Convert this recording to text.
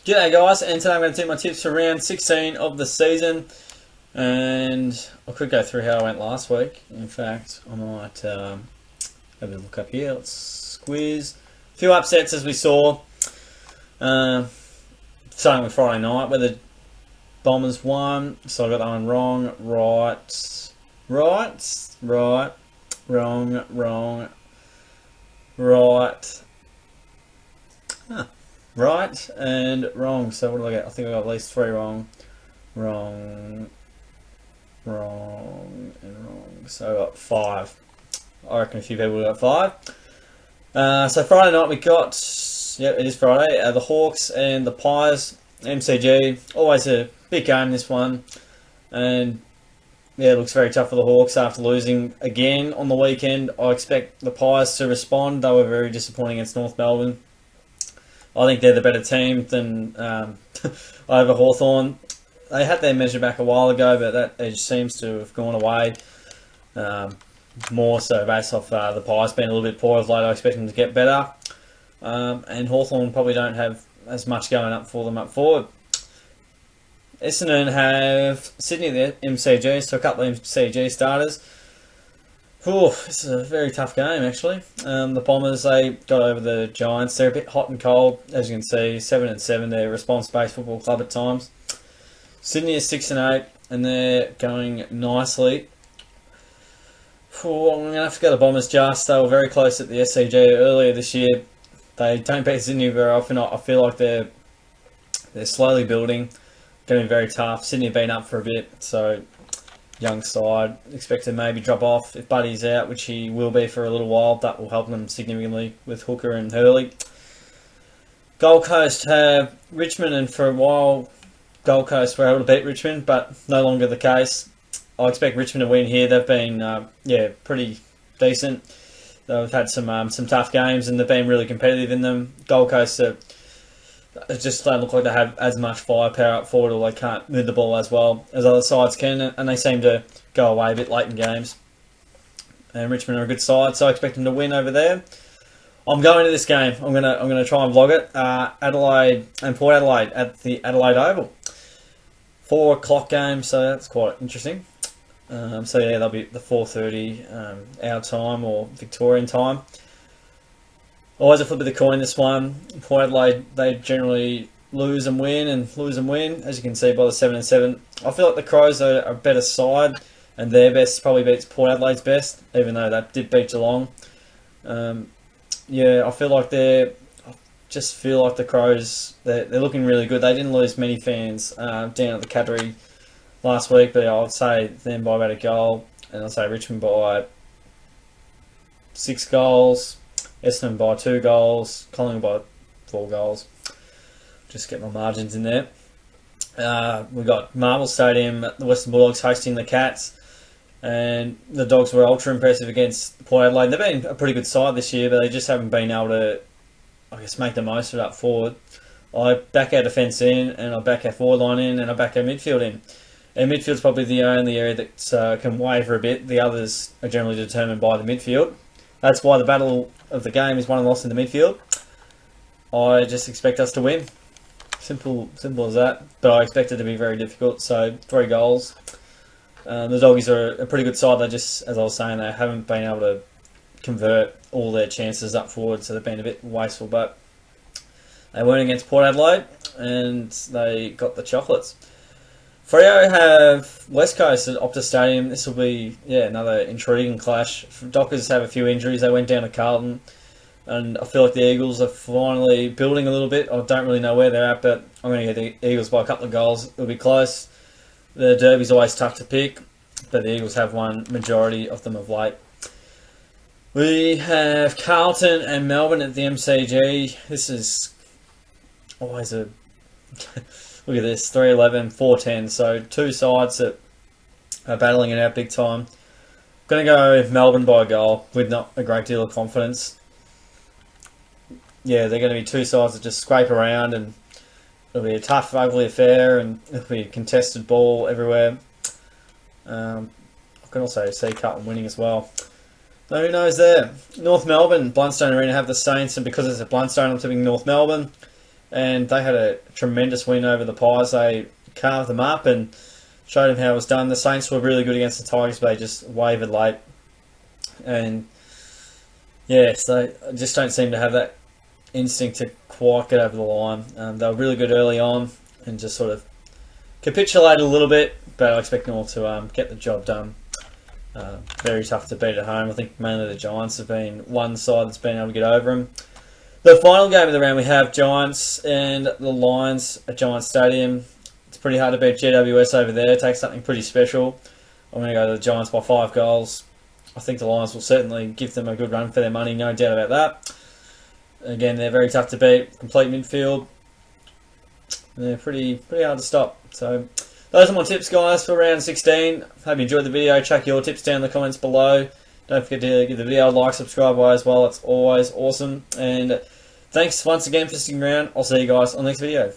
G'day guys, and today I'm going to do my tips for round 16 of the season, and I could go through how I went last week. In fact, I might have a look up here. Let's squeeze. A few upsets as we saw, starting with Friday night where the Bombers won, so I got that one wrong. Right and wrong. So what do I get? I think I got at least 3 wrong. Wrong, and wrong. So I got 5. I reckon a few people got 5. So Friday night we got, yep, it is Friday, the Hawks and the Pies. MCG, always a big game this one. And yeah, it looks very tough for the Hawks after losing again on the weekend. I expect the Pies to respond. They were very disappointing against North Melbourne. I think they're the better team than over Hawthorn. They had their measure back a while ago, but that edge seems to have gone away. More so based off the Pies being a little bit poor of late. I expect them to get better. And Hawthorn probably don't have as much going up for them up forward. Essendon have Sydney at the MCG, so a couple of MCG starters. This is a very tough game, actually. The Bombers, they got over the Giants. They're a bit hot and cold, as you can see. 7-7, they're a response-based football club at times. Sydney is 6-8, and they're going nicely. I'm going to have to go the Bombers just. They were very close at the SCG earlier this year. They don't beat Sydney very often. I feel like they're slowly building. Going to be very tough. Sydney have been up for a bit, so young side. Expect to maybe drop off if Buddy's out, which he will be for a little while. That will help them significantly with Hooker and Hurley. Gold Coast have Richmond, and for a while Gold Coast were able to beat Richmond, but no longer the case. I expect Richmond to win here. They've been pretty decent. They've had some tough games and they've been really competitive in them. Gold Coast just don't look like they have as much firepower up forward, or they can't move the ball as well as other sides can, and they seem to go away a bit late in games. And Richmond are a good side, so I expect them to win over there. I'm going to this game. I'm gonna try and vlog it. Adelaide and Port Adelaide at the Adelaide Oval. 4 o'clock game, so that's quite interesting. So yeah, they'll be the 4:30 our time or Victorian time. Always a flip of the coin, this one. Port Adelaide, they generally lose and win, as you can see by the 7-7. I feel like the Crows are a better side, and their best probably beats Port Adelaide's best, even though they did beat Geelong. I feel like the Crows, they're looking really good. They didn't lose many fans down at the Cadbury last week, but I would say them by about a goal, and I'd say Richmond by 6 goals. Essendon by 2 goals, Collingwood by 4 goals. Just get my margins in there. We've got Marvel Stadium, the Western Bulldogs hosting the Cats, and the Dogs were ultra impressive against Port Adelaide. They've been a pretty good side this year, but they just haven't been able to, make the most of it up forward. I back our defence in, and I back our forward line in, and I back our midfield in. And midfield's probably the only area that can waver a bit. The others are generally determined by the midfield. That's why the battle of the game is won and lost in the midfield. I just expect us to win. Simple as that. But I expect it to be very difficult. So 3 goals. The Doggies are a pretty good side. They just, as I was saying, they haven't been able to convert all their chances up forward, so they've been a bit wasteful. But they weren't against Port Adelaide, and they got the chocolates. Freo have West Coast at Optus Stadium. This will be another intriguing clash. Dockers have a few injuries. They went down to Carlton, and I feel like the Eagles are finally building a little bit. I don't really know where they're at, but I'm going to get the Eagles by a couple of goals. It'll be close. The Derby's always tough to pick, but the Eagles have won majority of them of late. We have Carlton and Melbourne at the MCG. This is always a... Look at this, 3-11, 4-10. So 2 sides that are battling it out big time. Going to go Melbourne by a goal with not a great deal of confidence. Yeah, they're going to be 2 sides that just scrape around, and it'll be a tough, ugly affair, and it'll be a contested ball everywhere. I can also see Carlton winning as well. So who knows there? North Melbourne, Blundstone Arena have the Saints, and because it's at Blundstone, I'm tipping North Melbourne. and they had a tremendous win over the Pies. They carved them up and showed them how it was done. The Saints were really good against the Tigers, but they just wavered late. And yeah, so I just don't seem to have that instinct to quite get over the line. They were really good early on and just sort of capitulated a little bit, but I expect them all to get the job done. Very tough to beat at home. I think mainly the Giants have been one side that's been able to get over them. The final game of the round, we have Giants and the Lions at Giants Stadium. It's pretty hard to beat GWS over there. It takes something pretty special. I'm going to go to the Giants by 5 goals. I think the Lions will certainly give them a good run for their money, no doubt about that. Again, they're very tough to beat. Complete midfield. They're pretty hard to stop. So those are my tips, guys, for round 16. Hope you enjoyed the video. Chuck your tips down in the comments below. Don't forget to give the video a like, subscribe as well. It's always awesome. And thanks once again for sticking around. I'll see you guys on the next video.